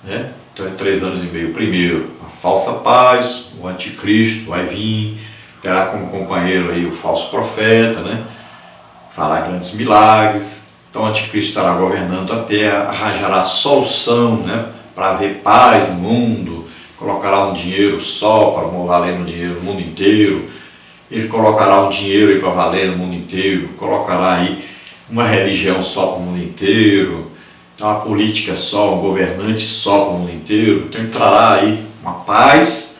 né? Então, 3 anos e meio, primeiro, a falsa paz, o anticristo vai vir, terá como companheiro aí o falso profeta, né? Fará grandes milagres. Então, o anticristo estará governando a terra, arranjará solução, né? Para haver paz no mundo, colocará um dinheiro só para valer no dinheiro no mundo inteiro, ele colocará um dinheiro aí para valer no mundo inteiro, colocará aí uma religião só para o mundo inteiro, uma política só, um governante só para o mundo inteiro. Então entrará aí uma paz,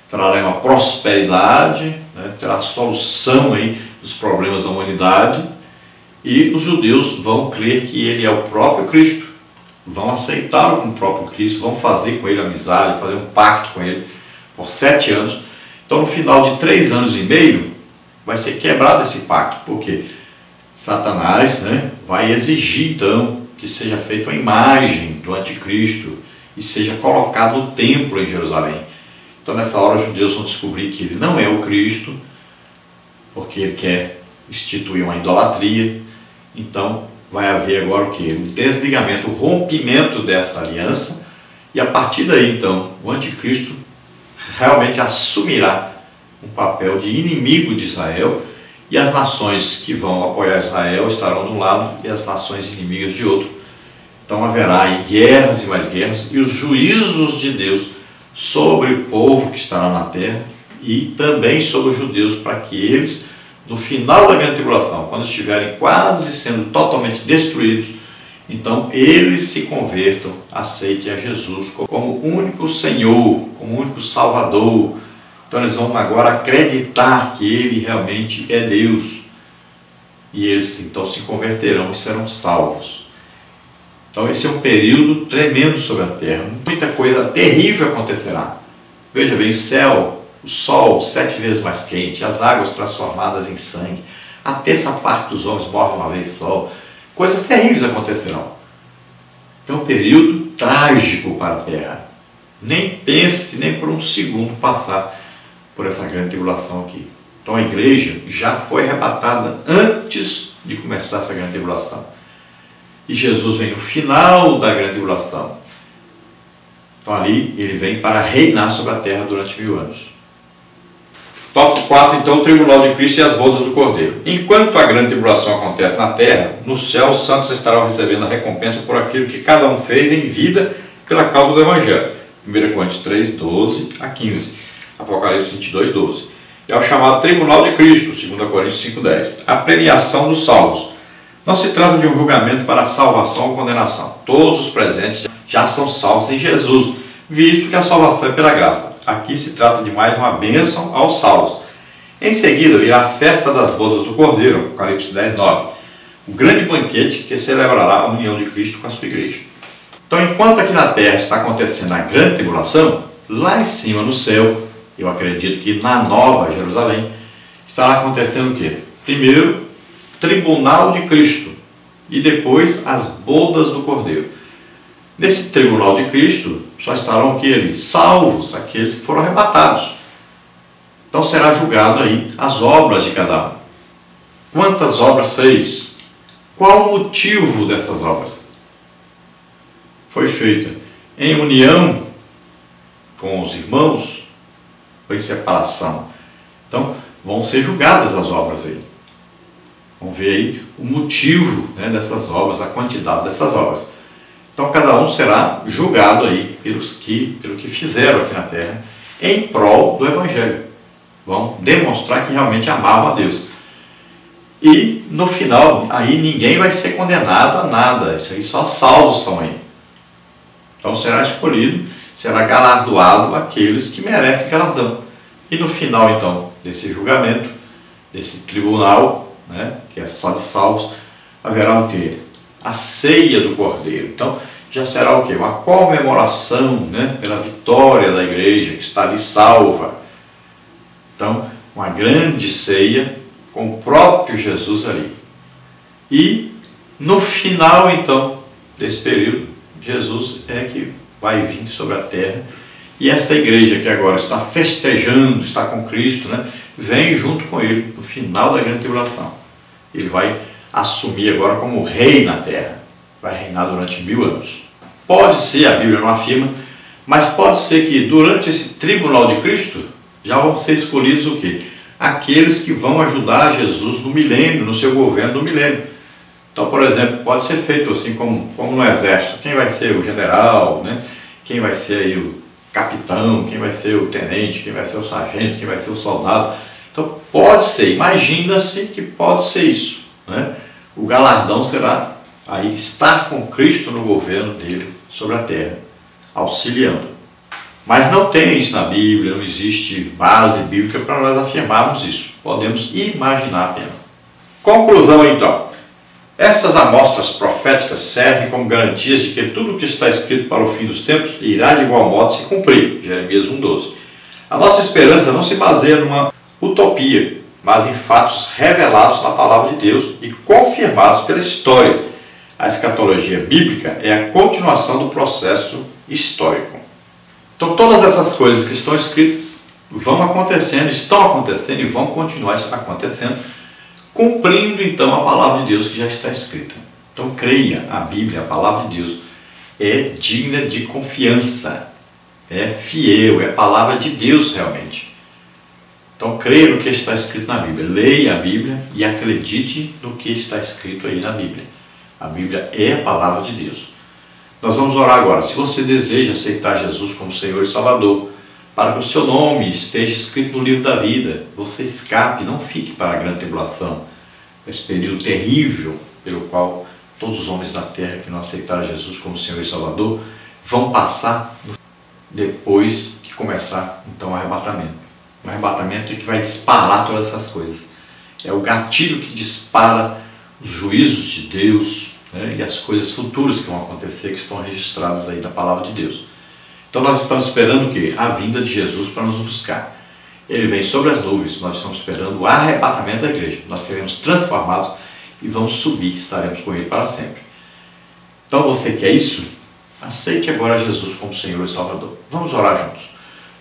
trará uma prosperidade, né? Terá solução aí dos problemas da humanidade, e os judeus vão crer que ele é o próprio Cristo, vão aceitá-lo como o próprio Cristo, vão fazer com ele amizade, fazer um pacto com ele por 7 anos. Então no final de 3 anos e meio vai ser quebrado esse pacto, porque Satanás, né, vai exigir então que seja feita uma imagem do anticristo e seja colocado o templo em Jerusalém. Então nessa hora os judeus vão descobrir que ele não é o Cristo, porque ele quer instituir uma idolatria. Então vai haver agora o que? O desligamento, o rompimento dessa aliança, e a partir daí então o anticristo realmente assumirá um papel de inimigo de Israel, e as nações que vão apoiar Israel estarão de um lado e as nações inimigas de outro. Então haverá aí guerras e mais guerras, e os juízos de Deus sobre o povo que estará na terra e também sobre os judeus, para que eles, no final da grande tribulação, quando estiverem quase sendo totalmente destruídos, então eles se convertam, aceitem a Jesus como o único Senhor, como o único Salvador. Então eles vão agora acreditar que Ele realmente é Deus, e eles então se converterão e serão salvos. Então esse é um período tremendo sobre a terra, muita coisa terrível acontecerá. Veja bem, o céu, o sol 7 vezes mais quente, as águas transformadas em sangue, a terça parte dos homens morre uma vez só, coisas terríveis acontecerão. É um período trágico para a terra. Nem pense, nem por um segundo passar por essa grande tribulação aqui. Então a igreja já foi arrebatada antes de começar essa grande tribulação. E Jesus vem no final da grande tribulação. Então ali ele vem para reinar sobre a terra durante 1000 anos. Tópico 4, então, o tribunal de Cristo e as bodas do Cordeiro. Enquanto a grande tribulação acontece na terra, no céu os santos estarão recebendo a recompensa por aquilo que cada um fez em vida pela causa do Evangelho. 1 Coríntios 3, 12 a 15. Apocalipse 22, 12. É o chamado tribunal de Cristo, 2 Coríntios 5, 10. A premiação dos salvos. Não se trata de um julgamento para salvação ou condenação. Todos os presentes já são salvos em Jesus, visto que a salvação é pela graça. Aqui se trata de mais uma bênção aos salvos. Em seguida virá a festa das bodas do Cordeiro, Apocalipse 10, 9. O grande banquete que celebrará a união de Cristo com a sua igreja. Então, enquanto aqui na terra está acontecendo a grande tribulação, lá em cima no céu, eu acredito que na Nova Jerusalém, estará acontecendo o quê? Primeiro, tribunal de Cristo, e depois as bodas do Cordeiro. Nesse tribunal de Cristo, só estarão aqueles salvos, aqueles que foram arrebatados. Então será julgado aí as obras de cada um. Quantas obras fez? Qual o motivo dessas obras? Foi feita em união com os irmãos ou em separação? Então vão ser julgadas as obras aí. Vamos ver aí o motivo, né, dessas obras, a quantidade dessas obras. Então cada um será julgado aí pelo que fizeram aqui na terra em prol do Evangelho. Vão demonstrar que realmente amavam a Deus. E no final, aí ninguém vai ser condenado a nada. Isso aí só salvos estão aí. Então será escolhido, será galardoado aqueles que merecem galardão. E no final então desse julgamento, desse tribunal, né, que é só de salvos, haverá o quê? A ceia do Cordeiro. Então já será o quê? Uma comemoração, né, pela vitória da igreja que está ali salva. Então uma grande ceia com o próprio Jesus ali. E no final então desse período, Jesus é que vai vir sobre a terra, e esta igreja que agora está festejando, está com Cristo, né, vem junto com ele no final da grande tribulação. Ele vai assumir agora como rei na terra, vai reinar durante 1000 anos. Pode ser, a Bíblia não afirma, mas pode ser que durante esse tribunal de Cristo já vão ser escolhidos o quê? Aqueles que vão ajudar Jesus no milênio, no seu governo do milênio. Então, por exemplo, pode ser feito assim como no exército. Quem vai ser o general, né? Quem vai ser aí o capitão, quem vai ser o tenente, quem vai ser o sargento, quem vai ser o soldado. Então, pode ser, imagina-se que pode ser isso, né? O galardão será aí estar com Cristo no governo dele sobre a terra, auxiliando. Mas não tem isso na Bíblia, não existe base bíblica para nós afirmarmos isso. Podemos imaginar apenas. Conclusão então. Essas amostras proféticas servem como garantias de que tudo o que está escrito para o fim dos tempos irá de igual modo se cumprir. Jeremias 1,12. A nossa esperança não se baseia numa utopia, mas em fatos revelados na palavra de Deus e confirmados pela história. A escatologia bíblica é a continuação do processo histórico. Então todas essas coisas que estão escritas vão acontecendo, estão acontecendo e vão continuar acontecendo, cumprindo então a palavra de Deus que já está escrita. Então creia, a Bíblia, a palavra de Deus, é digna de confiança, é fiel, é a palavra de Deus realmente. Então creia no que está escrito na Bíblia, leia a Bíblia e acredite no que está escrito aí na Bíblia. A Bíblia é a palavra de Deus. Nós vamos orar agora. Se você deseja aceitar Jesus como Senhor e Salvador, para que o seu nome esteja escrito no livro da vida, você escape, não fique para a grande tribulação, esse período terrível pelo qual todos os homens da terra que não aceitaram Jesus como Senhor e Salvador vão passar depois que começar então o arrebatamento. O arrebatamento é que vai disparar todas essas coisas. É o gatilho que dispara os juízos de Deus, né, e as coisas futuras que vão acontecer, que estão registradas aí na palavra de Deus. Então nós estamos esperando o quê? A vinda de Jesus para nos buscar. Ele vem sobre as nuvens, nós estamos esperando o arrebatamento da igreja. Nós seremos transformados e vamos subir, estaremos com ele para sempre. Então você quer isso? Aceite agora Jesus como Senhor e Salvador. Vamos orar juntos.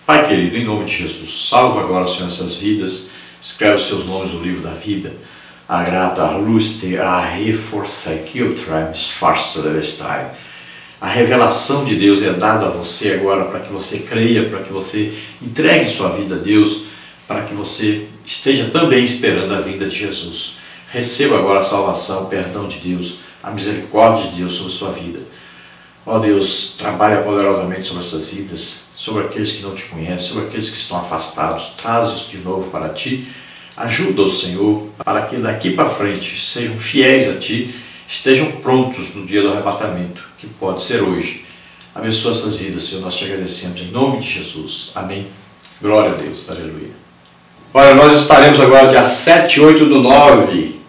Pai querido, em nome de Jesus, salva agora, Senhor, essas vidas, escreve os seus nomes no livro da vida. Agrada a luz te a reforçar que o trams farsa deve estar. A revelação de Deus é dada a você agora para que você creia, para que você entregue sua vida a Deus, para que você esteja também esperando a vinda de Jesus. Receba agora a salvação, o perdão de Deus, a misericórdia de Deus sobre a sua vida. Ó Deus, trabalha poderosamente sobre essas vidas, sobre aqueles que não te conhecem, sobre aqueles que estão afastados. Traz-os de novo para ti. Ajuda-os, Senhor, para que daqui para frente sejam fiéis a ti, estejam prontos no dia do arrebatamento, que pode ser hoje. Abençoa essas vidas, Senhor, nós te agradecemos em nome de Jesus. Amém. Glória a Deus. Aleluia. Olha, nós estaremos agora dia 7 e 8/9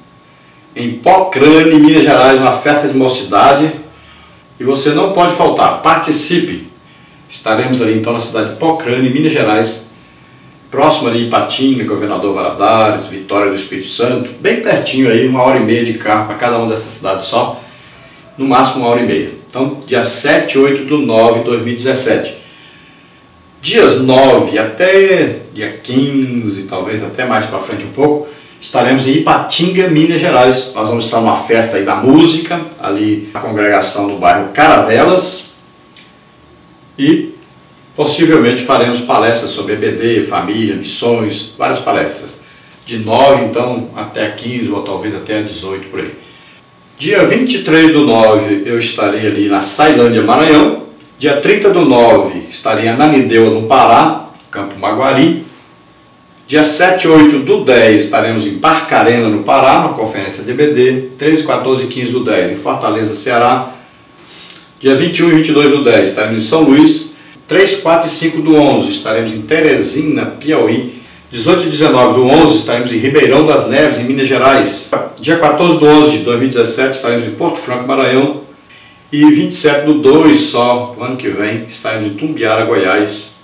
em Pocrane, Minas Gerais, uma festa de mocidade, e você não pode faltar. Participe. Estaremos ali então na cidade de Pocrane, Minas Gerais, próximo ali Ipatinga, Governador Valadares, Vitória do Espírito Santo, bem pertinho aí, 1h30 de carro para cada uma dessas cidades só, no máximo 1h30. Então, dia 7 e 8/9/2017. Dias 9 até dia 15, talvez até mais para frente um pouco, estaremos em Ipatinga, Minas Gerais. Nós vamos estar numa festa aí da música, ali na congregação do bairro Caravelas, e possivelmente faremos palestras sobre EBD, família, missões, várias palestras. De 9 então até 15 ou talvez até 18 por aí. Dia 23/9 eu estarei ali na Sailândia, Maranhão. Dia 30/9 estarei em Ananindeua, no Pará. Campo Maguari. Dia 7 e 8 do 10 estaremos em Barcarena, no Pará, na conferência de EBD. 13, 14 e 15 do 10 em Fortaleza, Ceará. Dia 21 e 22 do 10 estaremos em São Luís. 3, 4 e 5 do 11 estaremos em Teresina, Piauí. 18 e 19 do 11 estaremos em Ribeirão das Neves, em Minas Gerais. Dia 14 do 11 de 2017 estaremos em Porto Franco, Maranhão. E 27 do 2 só, do ano que vem, estaremos em Tumbiara, Goiás.